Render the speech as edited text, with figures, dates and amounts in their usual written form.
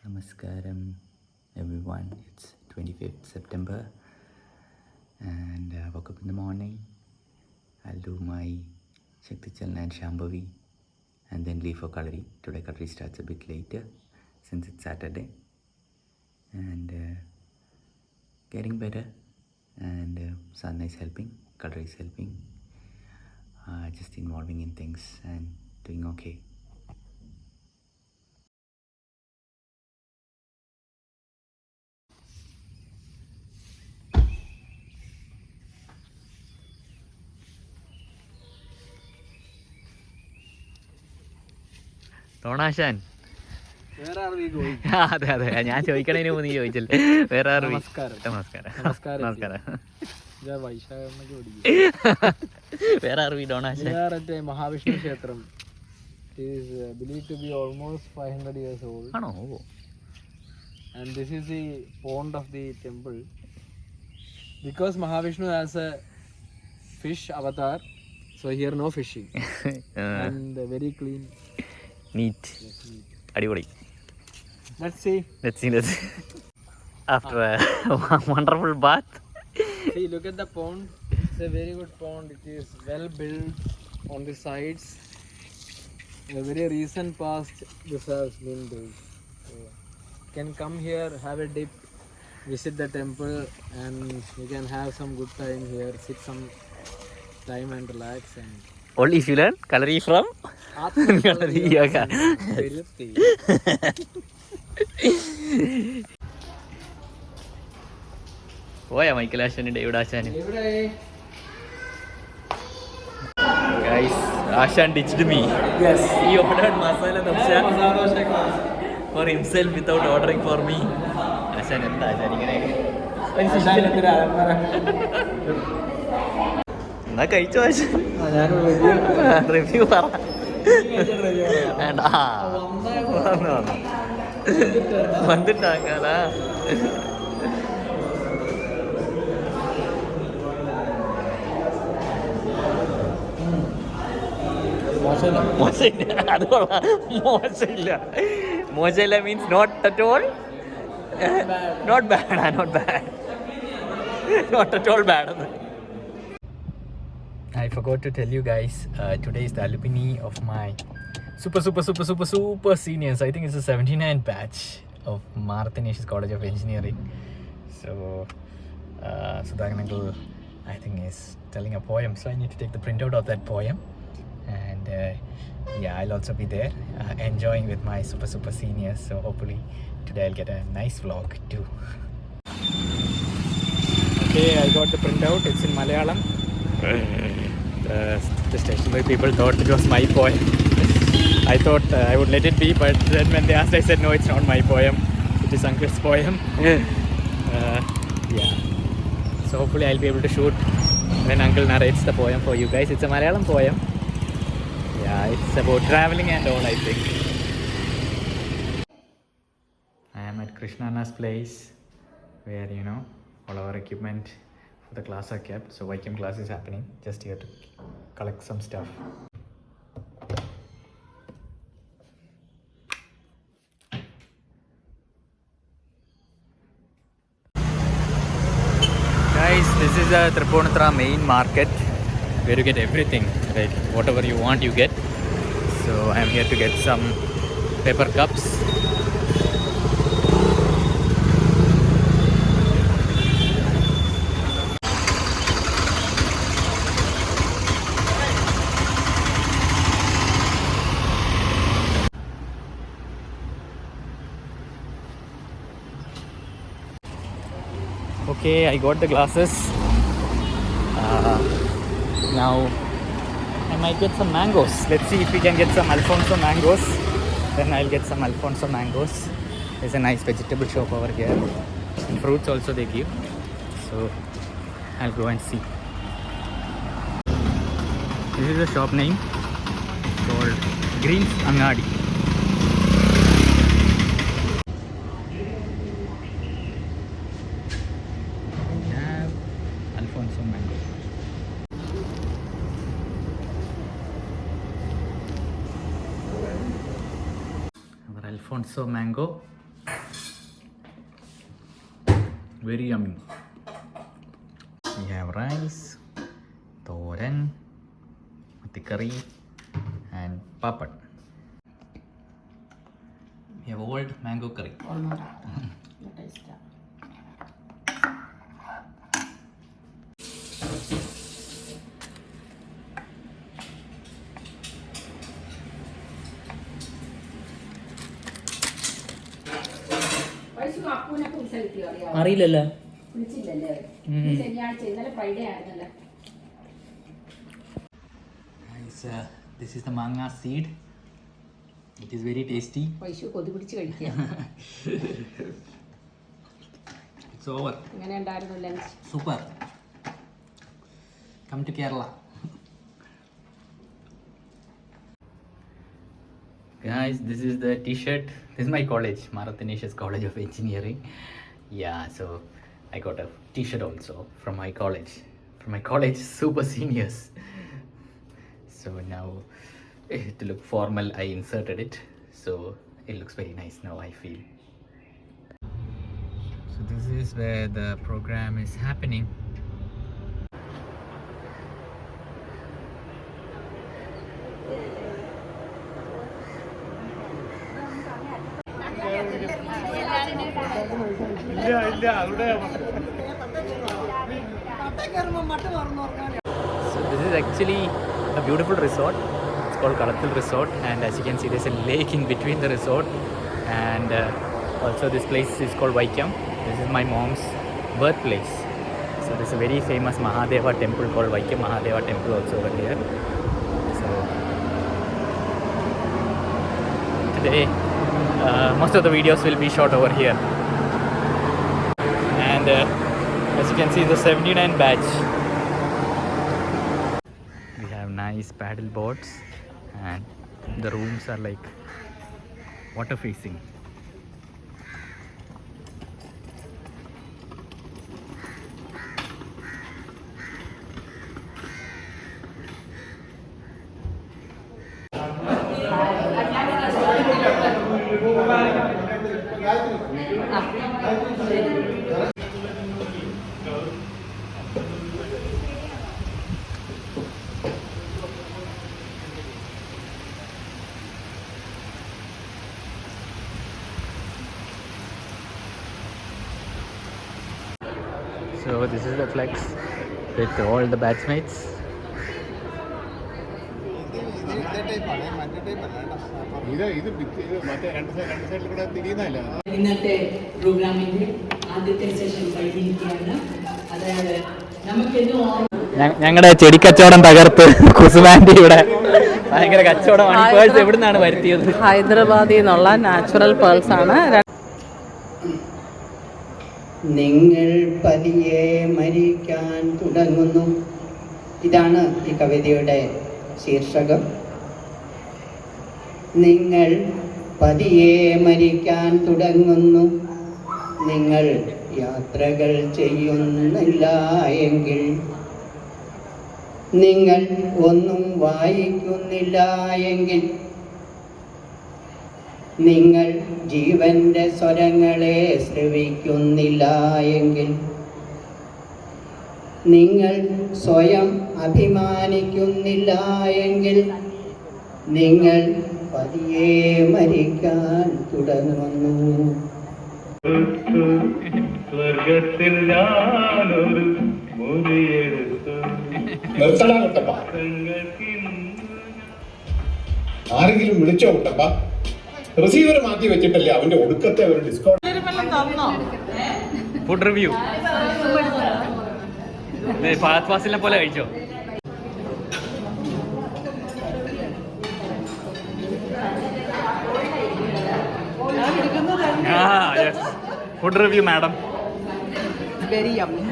Namaskaram, everyone. It's 25th September, and I woke up in the morning. I'll do my Shakti Chalana and Shambhavi, and then leave for Kalari. Today Kalari starts a bit later since it's Saturday, and getting better. And Sadhana is helping, Kalari is helping, just involving in things and doing okay. തോണാശാൻ അതെ അതെ ഞാൻ ചോദിക്കണതിന് മുമ്പ് നീ ചോദിച്ചില്ലേ. വേറെ നമസ്കാരം നമസ്കാരം. വേറെ അറിവി ഡോണാശാൻ. മഹാവിഷ്ണു ക്ഷേത്രം is believed to be almost 500 years old. ആണോ? And this is the pond of the temple. Because Mahavishnu has a fish avatar, so here no fishing. And very clean. Neat. അടിപൊളി. Let's see. After a wonderful bath. See, look at the pond. It's a very good pond. It is well built on the sides. In a very recent past, this has been built. So, you can come here, have a dip, visit the temple, and you can have some good time here. Sit some time and relax. And Only if you learn Kalari from Kalari Yoga. പോയാ മൈക്കലാശാനും David ആശാനും. Guys, Ashan ditched me. Yes. He ordered masala dosha for himself without ordering for me. Ashan എന്താ ആശാൻ ഇങ്ങനെ? എന്നാ കഴിച്ചോ ആശാൻ? Review പറ. വേണ്ട, വന്നിട്ടാക്കാലാ. മോശമില്ല, അത് കൊള്ളാം. മോശമില്ല. മോശമില്ല means not at all. Not bad, not bad, not at all bad. I forgot to tell you guys, today is the alumni of my super seniors. I think it's a 79 batch of Marathanesius College of Engineering. So Sudhakan uncle, I think, is telling a poem, so I need to take the printout of that poem. And yeah, I'll also be there enjoying with my super seniors. So hopefully today I'll get a nice vlog too. Okay, I got the printout. It's in Malayalam. The stationery people thought it was my poem. I thought I would let it be, but then when they asked, I said no, it's not my poem. It is Uncle's poem. Yeah. So hopefully I'll be able to shoot when Uncle narrates the poem for you guys. It's a Malayalam poem. Yeah, it's about traveling and all, I think. I am at Krishnana's place, where all our equipment for the class are kept. So YChem class is happening. Just here to collect some stuff. Guys, this is the Tripunithura main market, where you get everything, right? Whatever you want, you get. So I'm here to get some paper cups. Okay, I got the glasses. Now I might get some mangoes. Let's see if we can get some Alfonso mangoes. Then I'll get some Alfonso mangoes. There's a nice vegetable shop over here. And fruits also they give. So I'll go and see. This is a shop name called Greens Angadi. Alfonso mango. Our Alfonso mango Very yummy. We have rice, thoran, matti curry, and papad. We have old mango curry. അറിയില്ലല്ലോ. This is the manga seed. It is very tasty. It's over. Super. Come to Kerala. Guys, this is the t-shirt. This is my college, Marath Ignatius College of Engineering. Yeah, so I got a t-shirt also from my college. From my college super seniors. So now to look formal, I inserted it. So it looks very nice now, I feel. So this is where the program is happening. So this is actually a beautiful resort. It's called Kalathil Resort, and as you can see, there's a lake in between the resort, and also this place is called Vaikam. This is my mom's birthplace. So there's a very famous Mahadeva temple called Vaikam Mahadeva temple also over here. So today most of the videos will be shot over here, and as you can see, the 79 batch. We have nice paddle boats, and the rooms are like water facing. So this is the flex with all the batchmates. ഇന്നത്തെ പ്രോഗ്രാമിന്റെ ആദ്യത്തെ session കഴിഞ്ഞിരിക്കുകയാണ്. അതായത് നമുക്കെന്നും ഞങ്ങളുടെ ചെടിക്കച്ചവടം തകർത്ത് കുസുമാൻഡി ഇവിടെ ഭയങ്കര കച്ചവടമാണ്. പേഴ്സ് എവിടെ നിന്നാണ് വരുത്തിയത്? ഹൈദരാബാദിൽ നിന്നുള്ള നാച്ചുറൽ പേൾസ് ആണ്. നിങ്ങൾ പതിയെ മരിക്കാൻ തുടങ്ങുന്നു. ഇതാണ് ഈ കവിതയുടെ ശീർഷകം. നിങ്ങൾ പതിയെ മരിക്കാൻ തുടങ്ങുന്നു. നിങ്ങൾ യാത്രകൾ ചെയ്യുന്നില്ല എങ്കിൽ, നിങ്ങൾ ഒന്നും വായിക്കുന്നില്ല എങ്കിൽ, നിങ്ങൾ ജീവന്റെ സ്വരങ്ങളെ ശ്രവിക്കുന്നില്ല എങ്കിൽ, നിങ്ങൾ സ്വയം അഭിമാനിക്കുന്നില്ല എങ്കിൽ, നിങ്ങൾ പതിയെ മരിക്കാൻ തുടങ്ങുന്നു. സ്വർഗത്തിൽ ഞാനൊരു മുറിയെടുത്തു. ആരെങ്കിലും വിളിച്ചോ കുട്ടപ്പ? റിസീവർ മാറ്റി വെച്ചിട്ടല്ലേ അവന്റെ ഒടുക്കത്തെ ഒരു ഡിസ്കൗണ്ട്. ഫുഡ് റിവ്യൂ ഫഹദ് ഫാസിലിനെ പോലെ കഴിച്ചോ? Food review madam. Very yummy.